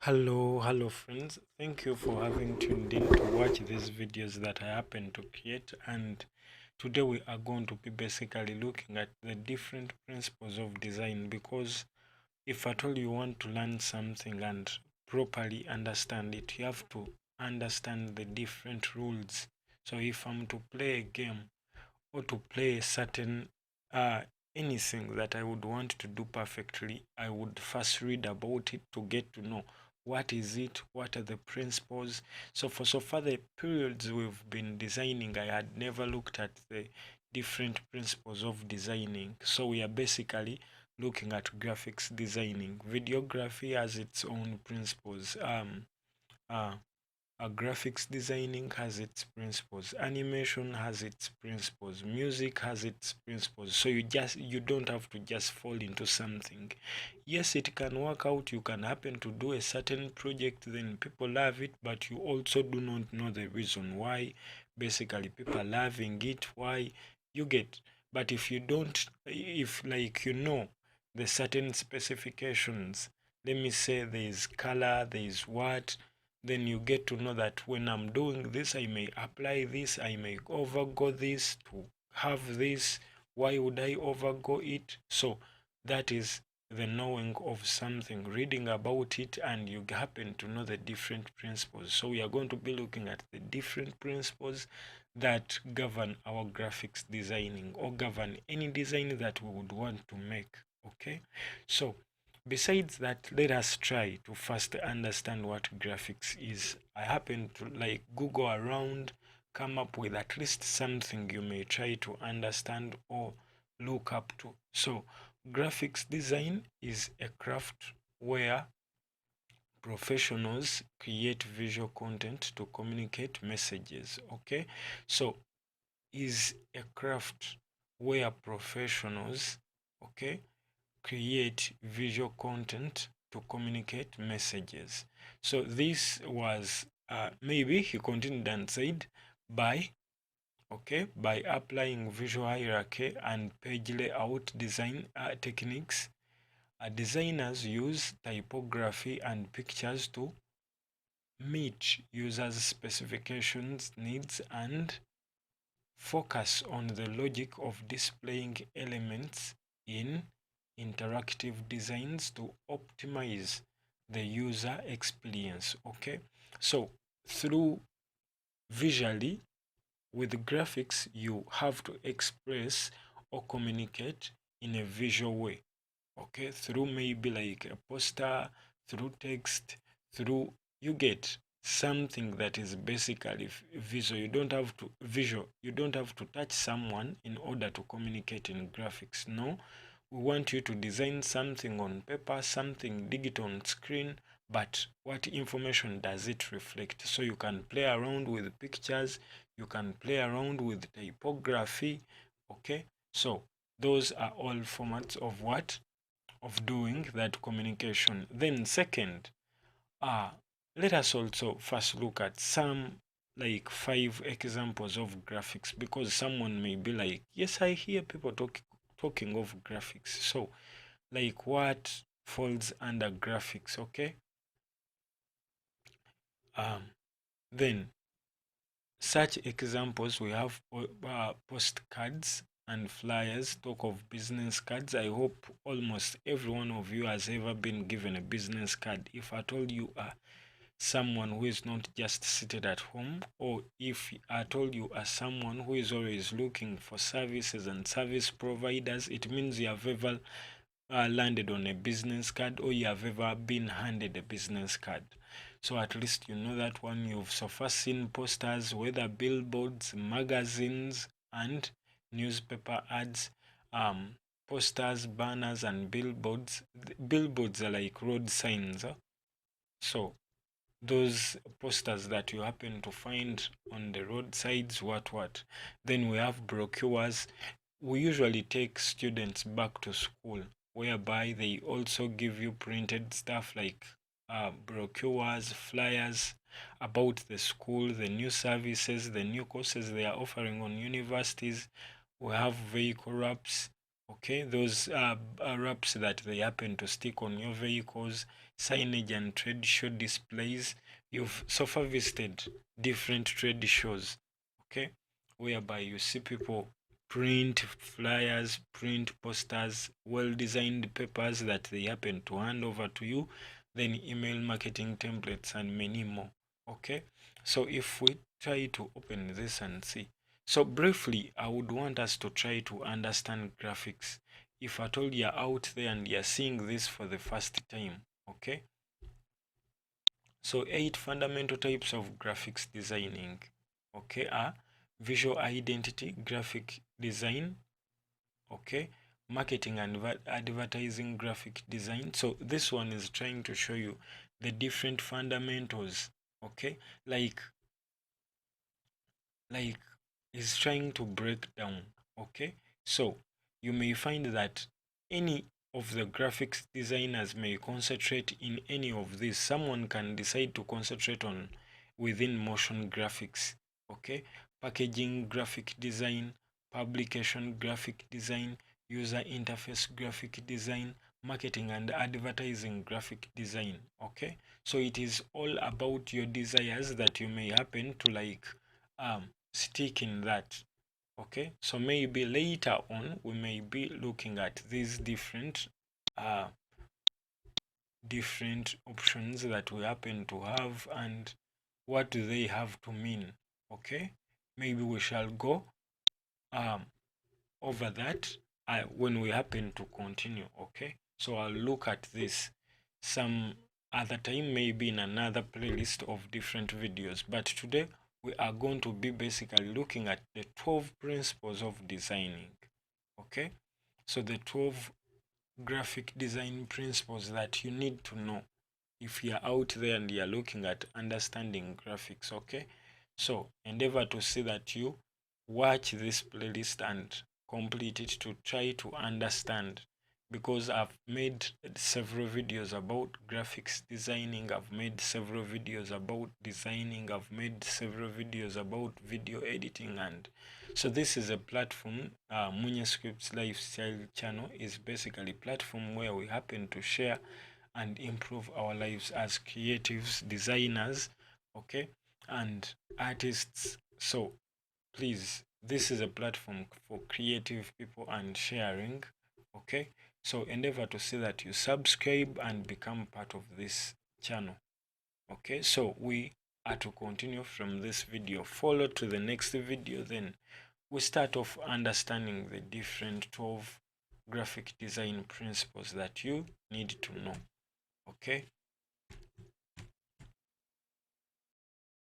Hello friends. Thank you for having tuned in to watch these videos that I happen to create, and today we are going to be basically looking at the different principles of design, because if at all you want to learn something and properly understand it, you have to understand the different rules. So if I'm to play a game or to play a certain anything that I would want to do perfectly, I would first read about it to get to know what is it, what are the principles. So for so far the periods we've been designing, I had never looked at the different principles of designing. So we are basically looking at graphics designing. Videography has its own principles. Uh, graphics designing has its principles, animation has its principles, music has its principles. So you don't have to just fall into something. Yes, it can work out. You can happen to do a certain project, then people love it, but you also do not know the reason why basically people are loving it, why you get. But if you don't, if like the certain specifications, let me say there is color, there is what, then you get to know that when I'm doing this, I may apply this, I may overgo this to have this. Why would I overgo it? So that is the knowing of something, reading about it, and you happen to know the different principles. So we are going to be looking at the different principles that govern our graphics designing, or govern any design that we would want to make. Okay, so besides that, let us try to first understand what graphics is. I happen to like Google around, come up with at least something you may try to understand or look up to. So graphics design is a craft where professionals create visual content to communicate messages. Okay, so is a craft where professionals, okay, create visual content to communicate messages. So this was maybe he continued and said by, okay, by applying visual hierarchy and page layout design techniques, designers use typography and pictures to meet users' specifications, needs, and focus on the logic of displaying elements in interactive designs to optimize the user experience. Okay, so through visually, with graphics, you have to express or communicate in a visual way. Okay, through maybe like a poster, through text, through, you get something that is basically visual. You don't have to touch someone in order to communicate in graphics. No, we want you to design something on paper, something digital on screen, but what information does it reflect? So you can play around with pictures, you can play around with typography. Okay, so those are all formats of what, of doing that communication. Then second, uh, let us also first look at some like 5 examples of graphics, because someone may be like, yes, I hear people talking of graphics. So like what falls under graphics? Okay, um then such examples we have postcards and flyers. Talk of business cards. I hope almost every one of you has ever been given a business card. If I told you are someone who is not just seated at home, or if I told you are someone who is always looking for services and service providers, it means you have ever landed on a business card, or you have ever been handed a business card. So at least you know that one. You've so far seen posters, whether billboards, magazines, and newspaper ads. Posters, banners, and billboards. Billboards are like road signs. So those posters that you happen to find on the roadsides, what. Then we have brochures. We usually take students back to school, whereby they also give you printed stuff like brochures, flyers about the school, the new services, the new courses they are offering on universities. We have vehicle wraps. Okay, those wraps that they happen to stick on your vehicles, signage and trade show displays. You've so far visited different trade shows, okay, whereby you see people print flyers, print posters, well-designed papers that they happen to hand over to you, then email marketing templates and many more. Okay, so if we try to open this and see, so briefly, I would want us to try to understand graphics. If at all you're out there and you're seeing this for the first time, okay? So 8 fundamental types of graphics designing, okay, are visual identity, graphic design, okay, marketing and advertising graphic design. So this one is trying to show you the different fundamentals, okay, like is trying to break down, okay. So you may find that any of the graphics designers may concentrate in any of these. Someone can decide to concentrate on within motion graphics, okay, packaging graphic design, publication graphic design, user interface graphic design, marketing and advertising graphic design, okay. So it is all about your desires that you may happen to like stick in that, okay. So maybe later on we may be looking at these uh different options that we happen to have and what do they have to mean, okay. Maybe we shall go um over that when we happen to continue, okay. So I'll look at this some other time, maybe in another playlist of different videos, but today we are going to be basically looking at the 12 principles of designing, okay. So the 12 graphic design principles that you need to know if you're out there and you're looking at understanding graphics, okay. So endeavor to see that you watch this playlist and complete it to try to understand, because I've made several videos about graphics designing, I've made several videos about designing, I've made several videos about video editing, and so this is a platform, Munya Scripts Lifestyle channel is basically a platform where we happen to share and improve our lives as creatives, designers, okay, and artists. So please, this is a platform for creative people and sharing, okay. So endeavor to see that you subscribe and become part of this channel, okay. So we are to continue from this video, follow to the next video, then we start off understanding the different 12 graphic design principles that you need to know, okay.